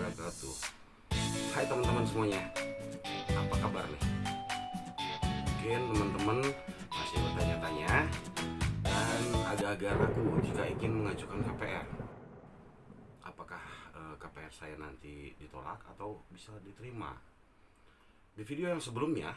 wabarakatuh. Hai teman-teman semuanya, apa kabar nih? Mungkin teman-teman masih bertanya-tanya dan agak-agak ragu jika ingin mengajukan KPR. Apakah KPR saya nanti ditolak atau bisa diterima? Di video yang sebelumnya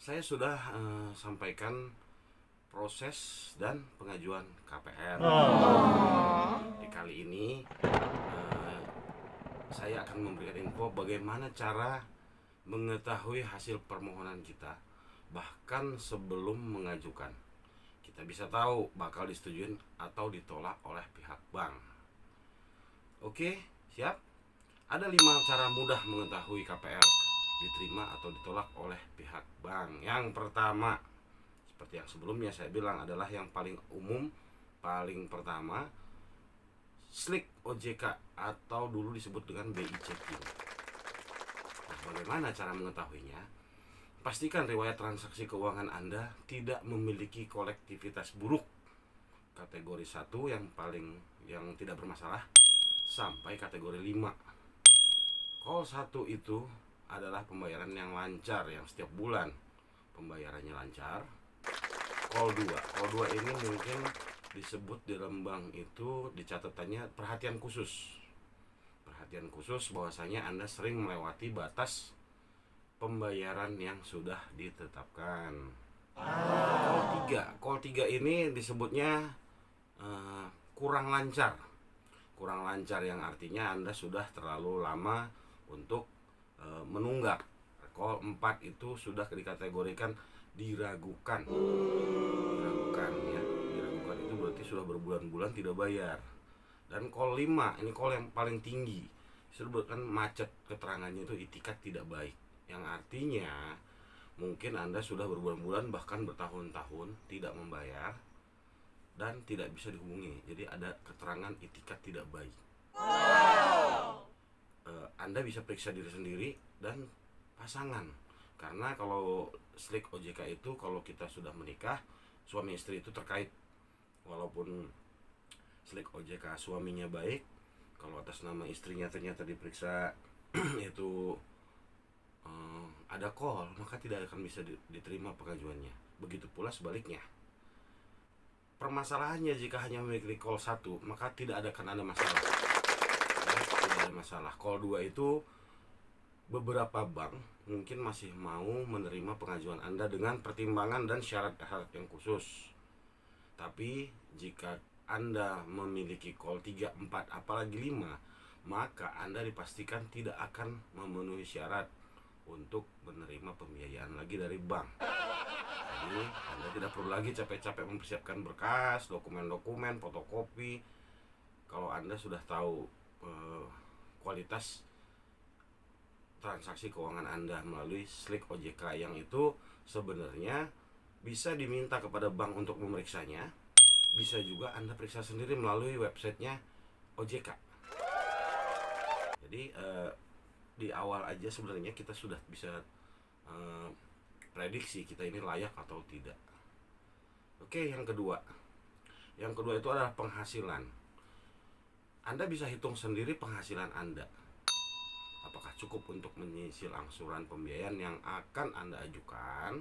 saya sudah sampaikan proses dan pengajuan KPR. Di kali ini saya akan memberikan info bagaimana cara mengetahui hasil permohonan kita bahkan sebelum mengajukan. Kita bisa tahu bakal disetujuin atau ditolak oleh pihak bank. Oke, siap? Ada 5 cara mudah mengetahui KPR diterima atau ditolak oleh pihak bank. Yang pertama, seperti yang sebelumnya saya bilang, adalah yang paling umum, paling pertama, Slik OJK atau dulu disebut dengan BI Checking. Nah, bagaimana cara mengetahuinya? Pastikan riwayat transaksi keuangan Anda tidak memiliki kolektivitas buruk kategori 1 yang tidak bermasalah sampai kategori 5. Call 1 itu adalah pembayaran yang lancar, yang setiap bulan pembayarannya lancar. Call 2 ini mungkin disebut di dalam bank itu di catatannya perhatian khusus bahwasanya Anda sering melewati batas pembayaran yang sudah ditetapkan. Call 3 ini disebutnya kurang lancar yang artinya Anda sudah terlalu lama untuk menunggak. Call 4 itu sudah dikategorikan diragukan ya. Diragukan itu berarti sudah berbulan-bulan tidak bayar. Dan call 5 ini call yang paling tinggi, disebutkan macet, keterangannya itu itikat tidak baik, yang artinya mungkin Anda sudah berbulan-bulan bahkan bertahun-tahun tidak membayar dan tidak bisa dihubungi. Jadi ada keterangan itikat tidak baik. Anda bisa periksa diri sendiri dan pasangan, karena kalau Slik OJK itu kalau kita sudah menikah, suami istri itu terkait. Walaupun Slik OJK suaminya baik, kalau atas nama istrinya ternyata diperiksa itu ada call, maka tidak akan bisa diterima pengajuannya. Begitu pula sebaliknya. Permasalahannya jika hanya memiliki call 1, maka tidak akan ada masalah. Tidak ada masalah. Call 2 itu beberapa bank mungkin masih mau menerima pengajuan Anda dengan pertimbangan dan syarat-syarat yang khusus. Tapi jika Anda memiliki call 3, 4, apalagi 5, maka Anda dipastikan tidak akan memenuhi syarat untuk menerima pembiayaan lagi dari bank. Jadi Anda tidak perlu lagi capek-capek mempersiapkan berkas, dokumen-dokumen, fotokopi. Kalau Anda sudah tahu kualitas transaksi keuangan Anda melalui Slik OJK, yang itu sebenarnya bisa diminta kepada bank untuk memeriksanya. Bisa juga Anda periksa sendiri melalui websitenya OJK. Jadi di awal aja sebenarnya kita sudah bisa prediksi kita ini layak atau tidak. Oke, yang kedua itu adalah penghasilan. Anda bisa hitung sendiri penghasilan Anda, apakah cukup untuk menyicil angsuran pembiayaan yang akan Anda ajukan.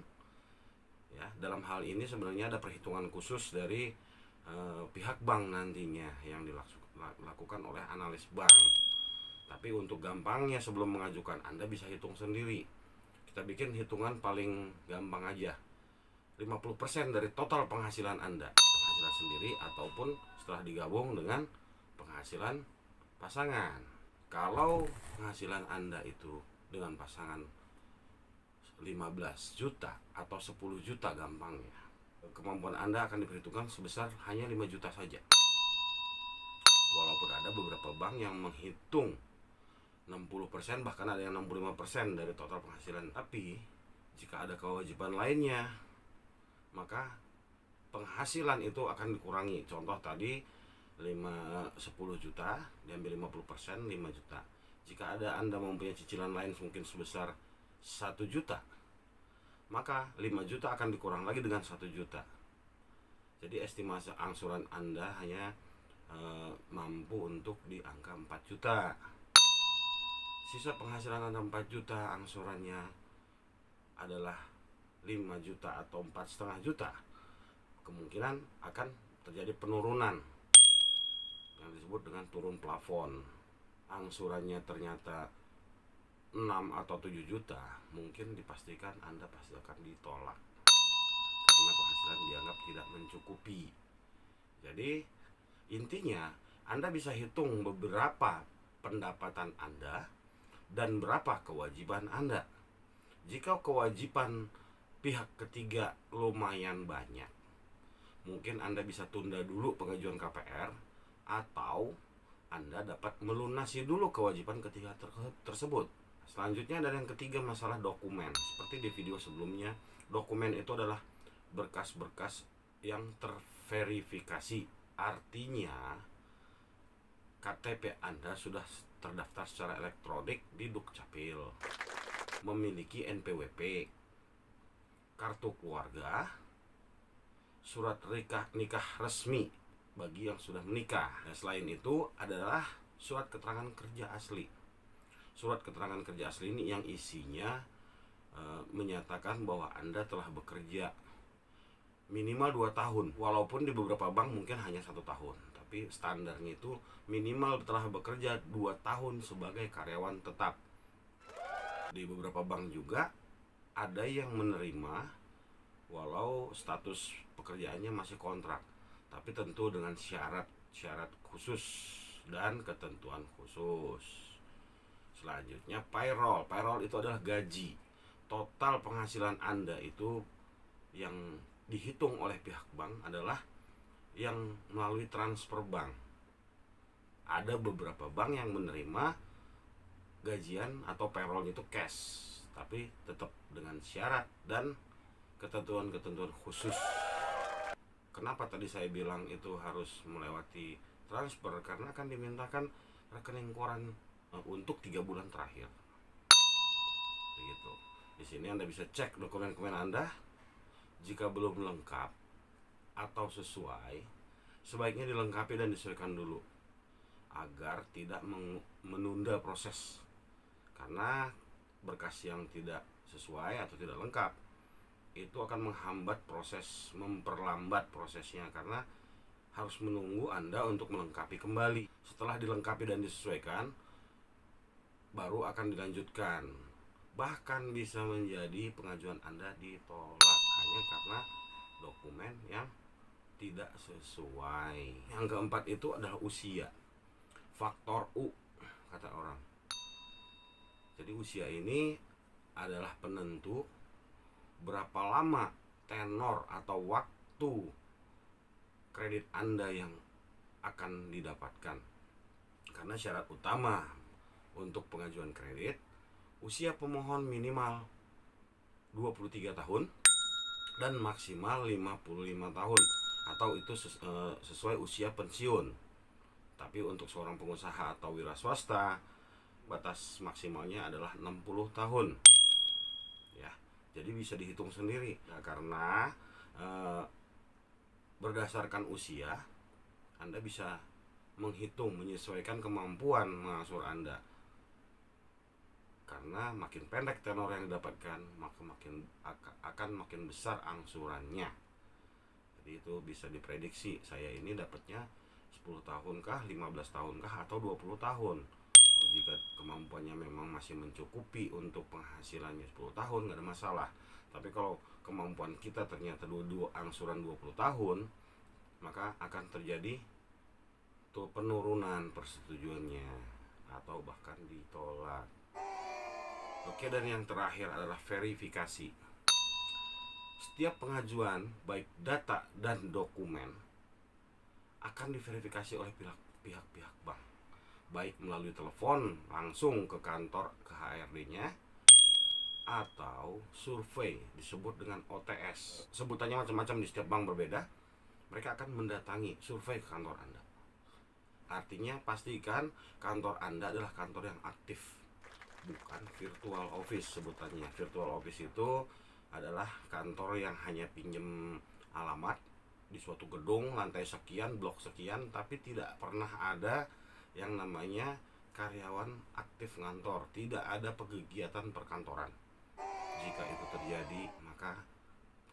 Ya, dalam hal ini sebenarnya ada perhitungan khusus dari pihak bank nantinya yang dilakukan oleh analis bank. Tapi untuk gampangnya sebelum mengajukan Anda bisa hitung sendiri. Kita bikin hitungan paling gampang aja. 50% dari total penghasilan Anda, penghasilan sendiri ataupun setelah digabung dengan penghasilan pasangan. Kalau penghasilan Anda itu dengan pasangan 15 juta atau 10 juta gampangnya, kemampuan Anda akan diperhitungkan sebesar hanya 5 juta saja. Walaupun ada beberapa bank yang menghitung 60%, bahkan ada yang 65% dari total penghasilan. Tapi jika ada kewajiban lainnya, maka penghasilan itu akan dikurangi. Contoh tadi 10 juta diambil 50%, 5 juta. Jika ada Anda mempunyai cicilan lain mungkin sebesar 1 juta, maka 5 juta akan dikurang lagi dengan 1 juta. Jadi estimasi angsuran Anda hanya mampu untuk di angka 4 juta. sisa penghasilan Anda 4 juta, angsurannya adalah 5 juta atau 4,5 juta, kemungkinan akan terjadi penurunan yang disebut dengan turun plafon. Angsurannya ternyata 6 atau 7 juta, mungkin dipastikan Anda pasti akan ditolak karena penghasilan dianggap tidak mencukupi. Jadi intinya Anda bisa hitung beberapa pendapatan Anda dan berapa kewajiban Anda. Jika kewajiban pihak ketiga lumayan banyak, mungkin Anda bisa tunda dulu pengajuan KPR, atau Anda dapat melunasi dulu kewajiban ketiga tersebut. Selanjutnya ada yang ketiga, masalah dokumen. Seperti di video sebelumnya, dokumen itu adalah berkas-berkas yang terverifikasi. Artinya KTP Anda sudah terdaftar secara elektronik di Dukcapil, memiliki NPWP, kartu keluarga, surat nikah resmi bagi yang sudah menikah. Dan selain itu adalah surat keterangan kerja asli. Surat keterangan kerja asli ini yang isinya menyatakan bahwa Anda telah bekerja minimal 2 tahun. Walaupun di beberapa bank mungkin hanya 1 tahun, tapi standarnya itu minimal telah bekerja 2 tahun sebagai karyawan tetap. Di beberapa bank juga ada yang menerima walau status pekerjaannya masih kontrak, tapi tentu dengan syarat khusus dan ketentuan khusus. Selanjutnya payroll. Payroll itu adalah gaji. Total penghasilan Anda itu yang dihitung oleh pihak bank adalah yang melalui transfer bank. Ada beberapa bank yang menerima gajian atau payroll itu cash, tapi tetap dengan syarat dan ketentuan-ketentuan khusus. Kenapa tadi saya bilang itu harus melewati transfer? Karena akan dimintakan rekening koran untuk 3 bulan terakhir. Begitu. Di sini Anda bisa cek dokumen-dokumen Anda. Jika belum lengkap atau sesuai, sebaiknya dilengkapi dan disesuaikan dulu agar tidak menunda proses. Karena berkas yang tidak sesuai atau tidak lengkap itu akan menghambat proses, memperlambat prosesnya, karena harus menunggu Anda untuk melengkapi kembali. Setelah dilengkapi dan disesuaikan, baru akan dilanjutkan. Bahkan bisa menjadi pengajuan Anda ditolak hanya karena dokumen yang tidak sesuai. Yang keempat itu adalah usia. Faktor U, kata orang. Jadi usia ini adalah penentu berapa lama tenor atau waktu kredit Anda yang akan didapatkan. Karena syarat utama untuk pengajuan kredit, usia pemohon minimal 23 tahun dan maksimal 55 tahun, atau itu sesuai usia pensiun. Tapi untuk seorang pengusaha atau wira swasta, batas maksimalnya adalah 60 tahun. Ya, jadi bisa dihitung sendiri. Nah, karena berdasarkan usia, Anda bisa menghitung, menyesuaikan kemampuan mengangsur Anda. Karena makin pendek tenor yang didapatkan, maka akan makin besar angsurannya. Jadi itu bisa diprediksi, saya ini dapatnya 10 tahun kah, 15 tahun kah, atau 20 tahun. Jika kemampuannya memang masih mencukupi untuk penghasilannya 10 tahun, nggak ada masalah. Tapi kalau kemampuan kita ternyata angsuran 20 tahun, maka akan terjadi tuh penurunan persetujuannya atau bahkan ditolak. Oke, dan yang terakhir adalah verifikasi. Setiap pengajuan, baik data dan dokumen, akan diverifikasi oleh pihak bank, baik melalui telepon langsung ke kantor, ke HRD-nya, atau survei, disebut dengan OTS. Sebutannya macam-macam di setiap bank berbeda. Mereka akan mendatangi survei ke kantor Anda. Artinya pastikan kantor Anda adalah kantor yang aktif, bukan virtual office sebutannya. Virtual office itu adalah kantor yang hanya pinjem alamat di suatu gedung, lantai sekian, blok sekian, tapi tidak pernah ada yang namanya karyawan aktif ngantor, tidak ada kegiatan perkantoran. Jika itu terjadi, maka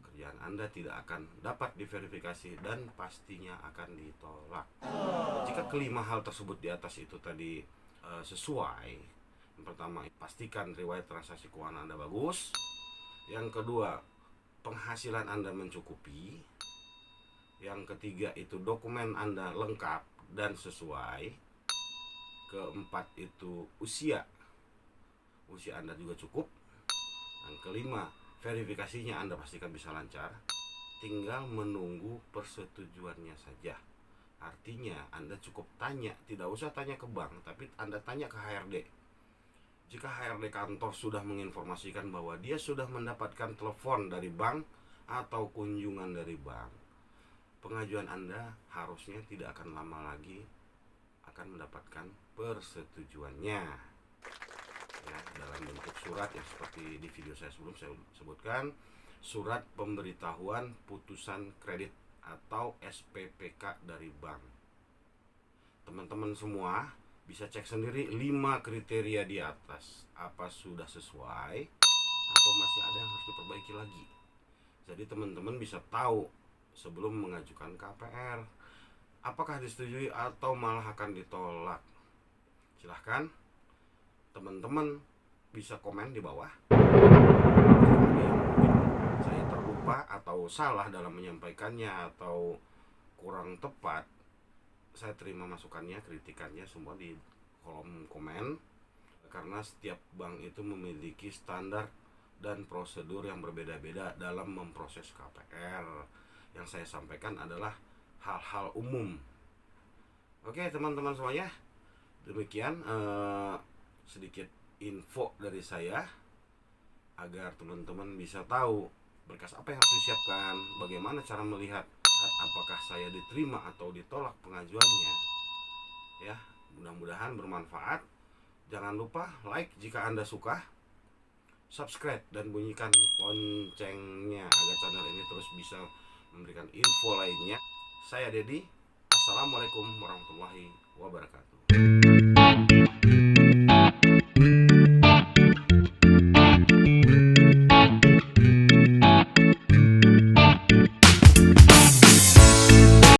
pekerjaan Anda tidak akan dapat diverifikasi dan pastinya akan ditolak. Jika kelima hal tersebut di atas itu tadi sesuai, yang pertama, pastikan riwayat transaksi keuangan Anda bagus. Yang kedua, penghasilan Anda mencukupi. Yang ketiga itu dokumen Anda lengkap dan sesuai. Keempat itu usia Anda juga cukup. Yang kelima, verifikasinya Anda pastikan bisa lancar. Tinggal menunggu persetujuannya saja. Artinya Anda cukup tanya, tidak usah tanya ke bank, tapi Anda tanya ke HRD. Jika HRD kantor sudah menginformasikan bahwa dia sudah mendapatkan telepon dari bank atau kunjungan dari bank, pengajuan Anda harusnya tidak akan lama lagi akan mendapatkan persetujuannya, ya, dalam bentuk surat yang seperti di video saya sebelum saya sebutkan, surat pemberitahuan putusan kredit atau SPPK dari bank. Teman-teman semua bisa cek sendiri 5 kriteria di atas, apa sudah sesuai atau masih ada yang harus diperbaiki lagi. Jadi teman-teman bisa tahu sebelum mengajukan KPR apakah disetujui atau malah akan ditolak. Silahkan teman-teman bisa komen di bawah. Saya terlupa atau salah dalam menyampaikannya atau kurang tepat, saya terima masukannya, kritikannya semua di kolom komen. Karena setiap bank itu memiliki standar dan prosedur yang berbeda-beda dalam memproses KPR. Yang saya sampaikan adalah hal-hal umum. Oke teman-teman semuanya, demikian sedikit info dari saya agar teman-teman bisa tahu berkas apa yang harus disiapkan, bagaimana cara melihat apakah saya diterima atau ditolak pengajuannya. Ya, mudah-mudahan bermanfaat. Jangan lupa like jika Anda suka, subscribe dan bunyikan loncengnya agar channel ini terus bisa memberikan info lainnya. Saya Dedi. Assalamualaikum warahmatullahi wabarakatuh.